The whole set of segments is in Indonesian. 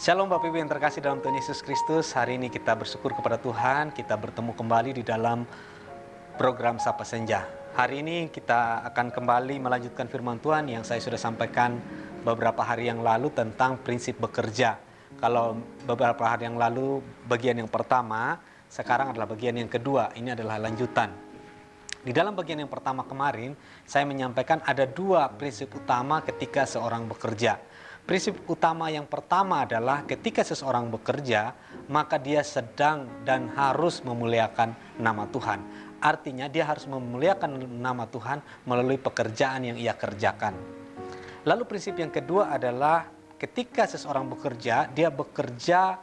Shalom Bapak Ibu yang terkasih dalam Tuhan Yesus Kristus. Hari ini kita bersyukur kepada Tuhan, kita bertemu kembali di dalam program Sapa Senja. Hari ini kita akan kembali melanjutkan firman Tuhan yang saya sudah sampaikan beberapa hari yang lalu tentang prinsip bekerja. Kalau beberapa hari yang lalu bagian yang pertama, sekarang adalah bagian yang kedua. Ini adalah lanjutan. Di dalam bagian yang pertama kemarin, saya menyampaikan ada dua prinsip utama ketika seorang bekerja. Prinsip utama yang pertama adalah ketika seseorang bekerja, maka dia sedang dan harus memuliakan nama Tuhan. Artinya dia harus memuliakan nama Tuhan melalui pekerjaan yang ia kerjakan. Lalu prinsip yang kedua adalah ketika seseorang bekerja, dia bekerja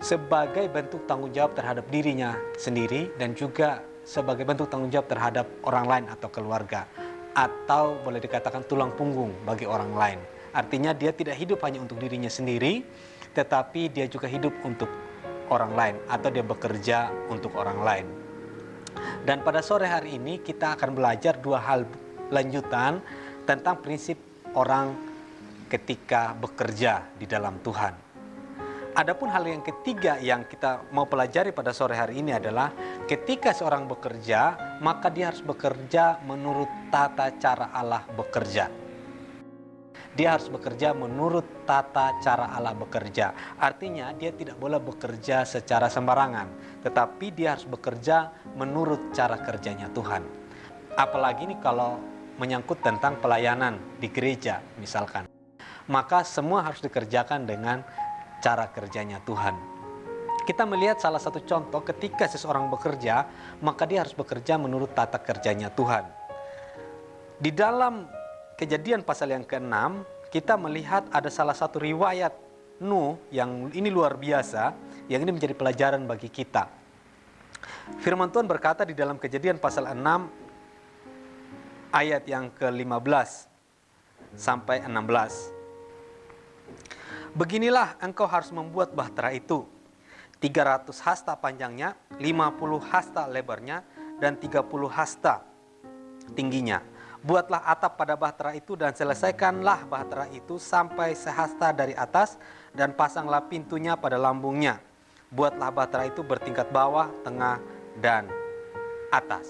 sebagai bentuk tanggung jawab terhadap dirinya sendiri dan juga sebagai bentuk tanggung jawab terhadap orang lain atau keluarga. Atau boleh dikatakan tulang punggung bagi orang lain. Artinya dia tidak hidup hanya untuk dirinya sendiri, tetapi dia juga hidup untuk orang lain atau dia bekerja untuk orang lain. Dan pada sore hari ini kita akan belajar dua hal lanjutan tentang prinsip orang ketika bekerja di dalam Tuhan. Adapun hal yang ketiga yang kita mau pelajari pada sore hari ini adalah ketika seorang bekerja, maka dia harus bekerja menurut tata cara Allah bekerja. Dia harus bekerja menurut tata cara Allah bekerja. Artinya dia tidak boleh bekerja secara sembarangan, tetapi dia harus bekerja menurut cara kerjanya Tuhan. Apalagi ini kalau menyangkut tentang pelayanan di gereja misalkan. Maka semua harus dikerjakan dengan cara kerjanya Tuhan. Kita melihat salah satu contoh ketika seseorang bekerja, maka dia harus bekerja menurut tata kerjanya Tuhan. Di dalam Kejadian pasal yang ke-6, kita melihat ada salah satu riwayat Nuh yang ini luar biasa, yang ini menjadi pelajaran bagi kita. Firman Tuhan berkata di dalam Kejadian pasal 6, ayat yang ke-15 sampai 16. Beginilah engkau harus membuat bahtera itu, 300 hasta panjangnya, 50 hasta lebarnya, dan 30 hasta tingginya. Buatlah atap pada bahtera itu dan selesaikanlah bahtera itu sampai sehasta dari atas dan pasanglah pintunya pada lambungnya. Buatlah bahtera itu bertingkat bawah, tengah, dan atas.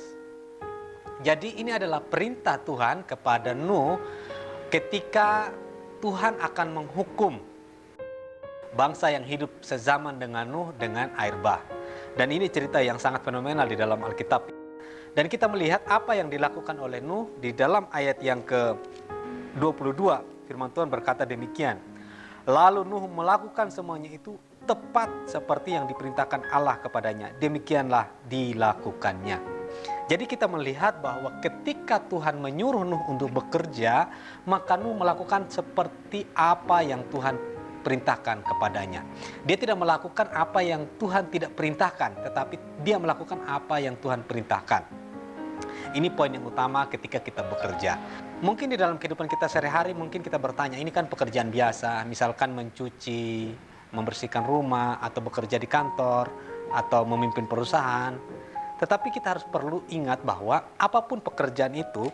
Jadi ini adalah perintah Tuhan kepada Nuh ketika Tuhan akan menghukum bangsa yang hidup sezaman dengan Nuh dengan air bah. Dan ini cerita yang sangat fenomenal di dalam Alkitab. Dan kita melihat apa yang dilakukan oleh Nuh di dalam ayat yang ke-22. Firman Tuhan berkata demikian. Lalu Nuh melakukan semuanya itu tepat seperti yang diperintahkan Allah kepadanya. Demikianlah dilakukannya. Jadi kita melihat bahwa ketika Tuhan menyuruh Nuh untuk bekerja, maka Nuh melakukan seperti apa yang Tuhan perintahkan kepadanya. Dia tidak melakukan apa yang Tuhan tidak perintahkan, tetapi dia melakukan apa yang Tuhan perintahkan. Ini poin yang utama ketika kita bekerja. Mungkin di dalam kehidupan kita sehari-hari mungkin kita bertanya, ini kan pekerjaan biasa, misalkan mencuci, membersihkan rumah, atau bekerja di kantor, atau memimpin perusahaan. Tetapi kita harus perlu ingat bahwa apapun pekerjaan itu,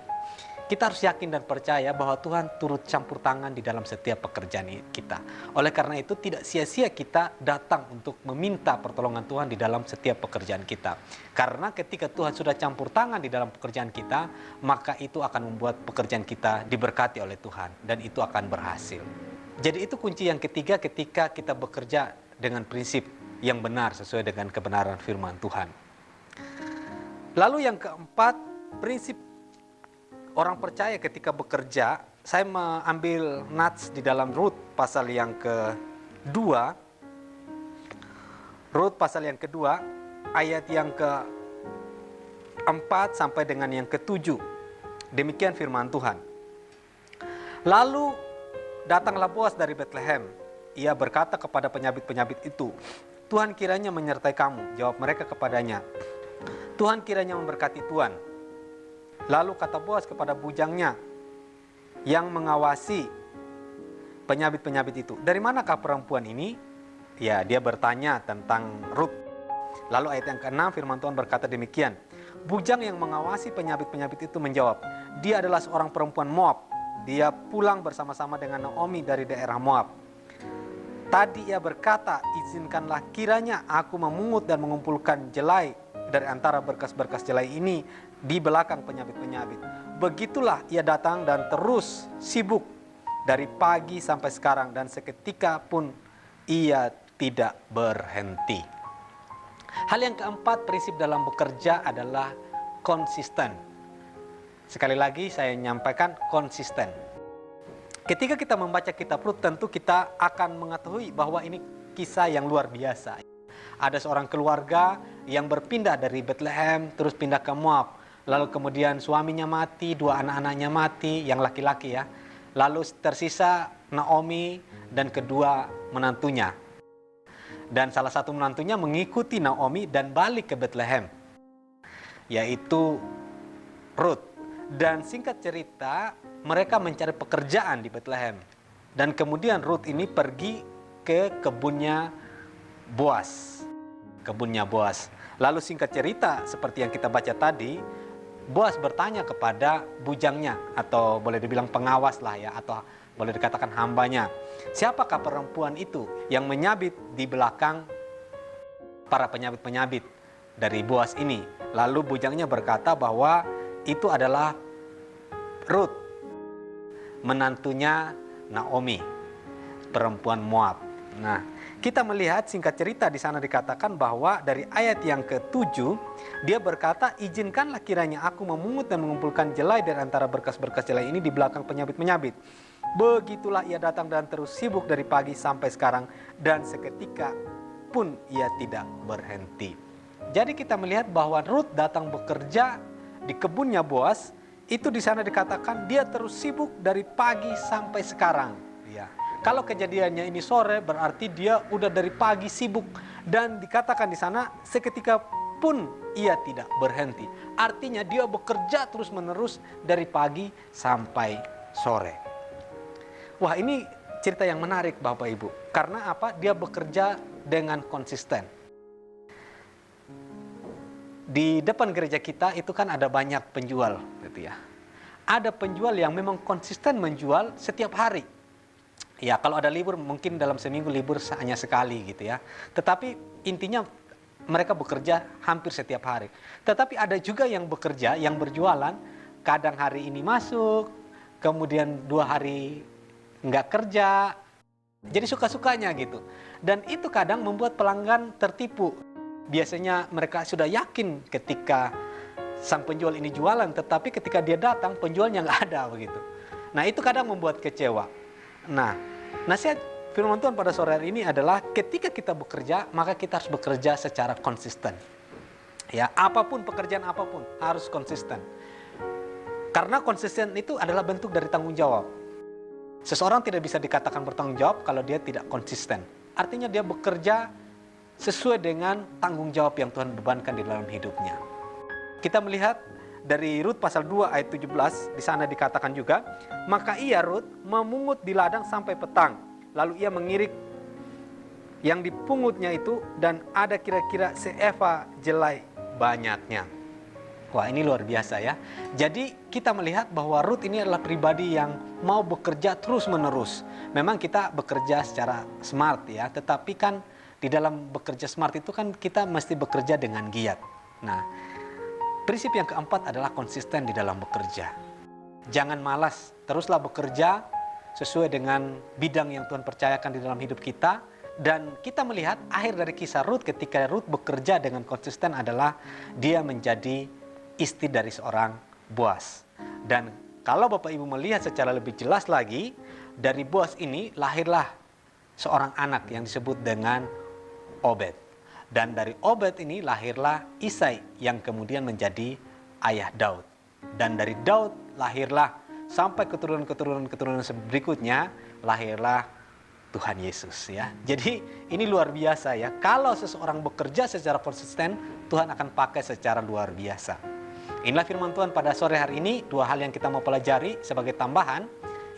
kita harus yakin dan percaya bahwa Tuhan turut campur tangan di dalam setiap pekerjaan kita. Oleh karena itu tidak sia-sia kita datang untuk meminta pertolongan Tuhan di dalam setiap pekerjaan kita. Karena ketika Tuhan sudah campur tangan di dalam pekerjaan kita, maka itu akan membuat pekerjaan kita diberkati oleh Tuhan dan itu akan berhasil. Jadi itu kunci yang ketiga ketika kita bekerja dengan prinsip yang benar sesuai dengan kebenaran firman Tuhan. Lalu yang keempat, prinsip orang percaya ketika bekerja, saya mengambil nats di dalam Rut pasal yang kedua. Rut pasal yang kedua, ayat yang ke-4 sampai dengan yang ke-7. Demikian firman Tuhan. Lalu datanglah Boas dari Betlehem. Ia berkata kepada penyabit-penyabit itu, Tuhan kiranya menyertai kamu. Jawab mereka kepadanya, Tuhan kiranya memberkati tuan. Lalu kata Boas kepada bujangnya yang mengawasi penyabit-penyabit itu, dari manakah perempuan ini? Ya, dia bertanya tentang Rut. Lalu ayat yang ke-6 firman Tuhan berkata demikian. Bujang yang mengawasi penyabit-penyabit itu menjawab, dia adalah seorang perempuan Moab. Dia pulang bersama-sama dengan Naomi dari daerah Moab. Tadi ia berkata, izinkanlah kiranya aku memungut dan mengumpulkan jelai dari antara berkas-berkas jelai ini di belakang penyabit-penyabit. Begitulah ia datang dan terus sibuk dari pagi sampai sekarang, dan seketika pun ia tidak berhenti. Hal yang keempat, prinsip dalam bekerja adalah konsisten. Sekali lagi saya menyampaikan konsisten. Ketika kita membaca kitab Rut, tentu kita akan mengetahui bahwa ini kisah yang luar biasa. Ada seorang keluarga yang berpindah dari Bethlehem terus pindah ke Moab. Lalu kemudian suaminya mati, dua anak-anaknya mati, yang laki-laki ya. Lalu tersisa Naomi dan kedua menantunya. Dan salah satu menantunya mengikuti Naomi dan balik ke Bethlehem, yaitu Rut. Dan singkat cerita, mereka mencari pekerjaan di Bethlehem. Dan kemudian Rut ini pergi ke kebunnya Boas. Kebunnya Boas. Lalu singkat cerita, seperti yang kita baca tadi, Boas bertanya kepada bujangnya, atau boleh dibilang pengawas lah ya, atau boleh dikatakan hambanya. Siapakah perempuan itu yang menyabit di belakang para penyabit-penyabit dari Boas ini? Lalu bujangnya berkata bahwa itu adalah Rut, menantunya Naomi, perempuan Moab. Nah, kita melihat singkat cerita di sana dikatakan bahwa dari ayat yang ke-7, dia berkata, izinkanlah kiranya aku memungut dan mengumpulkan jelai dari antara berkas-berkas jelai ini di belakang penyabit-penyabit. Begitulah ia datang dan terus sibuk dari pagi sampai sekarang, dan seketika pun ia tidak berhenti. Jadi kita melihat bahwa Rut datang bekerja di kebunnya Boas. Itu di sana dikatakan dia terus sibuk dari pagi sampai sekarang. Ya. Kalau kejadiannya ini sore, berarti dia udah dari pagi sibuk, dan dikatakan di sana seketika pun ia tidak berhenti. Artinya dia bekerja terus-menerus dari pagi sampai sore. Wah, ini cerita yang menarik Bapak Ibu. Karena apa? Dia bekerja dengan konsisten. Di depan gereja kita itu kan ada banyak penjual gitu ya. Ada penjual yang memang konsisten menjual setiap hari. Ya, kalau ada libur mungkin dalam seminggu libur hanya sekali gitu ya. Tetapi intinya mereka bekerja hampir setiap hari. Tetapi ada juga yang bekerja, yang berjualan, kadang hari ini masuk, kemudian 2 hari nggak kerja. Jadi suka-sukanya gitu. Dan itu kadang membuat pelanggan tertipu. Biasanya mereka sudah yakin ketika sang penjual ini jualan, tetapi ketika dia datang penjualnya nggak ada begitu. Nah, itu kadang membuat kecewa. Nah, nasihat firman Tuhan pada sore hari ini adalah ketika kita bekerja, maka kita harus bekerja secara konsisten. Ya, apapun pekerjaan apapun harus konsisten. Karena konsisten itu adalah bentuk dari tanggung jawab. Seseorang tidak bisa dikatakan bertanggung jawab kalau dia tidak konsisten. Artinya dia bekerja sesuai dengan tanggung jawab yang Tuhan bebankan di dalam hidupnya. Kita melihat dari Rut pasal 2 ayat 17, di sana dikatakan juga, maka ia Rut memungut di ladang sampai petang, lalu ia mengirik yang dipungutnya itu, dan ada kira-kira seeva jelai banyaknya. Wah, ini luar biasa ya. Jadi kita melihat bahwa Rut ini adalah pribadi yang mau bekerja terus-menerus. Memang kita bekerja secara smart ya, tetapi kan di dalam bekerja smart itu kan kita mesti bekerja dengan giat. Nah, prinsip yang keempat adalah konsisten di dalam bekerja. Jangan malas, teruslah bekerja sesuai dengan bidang yang Tuhan percayakan di dalam hidup kita. Dan kita melihat akhir dari kisah Rut ketika Rut bekerja dengan konsisten adalah dia menjadi istri dari seorang Boas. Dan kalau Bapak Ibu melihat secara lebih jelas lagi, dari Boas ini lahirlah seorang anak yang disebut dengan Obed. Dan dari Obed ini lahirlah Isai yang kemudian menjadi ayah Daud. Dan dari Daud lahirlah sampai keturunan-keturunan berikutnya lahirlah Tuhan Yesus ya. Jadi ini luar biasa ya. Kalau seseorang bekerja secara konsisten, Tuhan akan pakai secara luar biasa. Inilah firman Tuhan pada sore hari ini. 2 hal yang kita mau pelajari sebagai tambahan.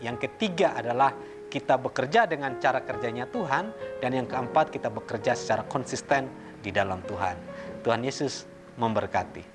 Yang ketiga adalah kita bekerja dengan cara kerjanya Tuhan. Dan yang keempat, kita bekerja secara konsisten di dalam Tuhan. Tuhan Yesus memberkati.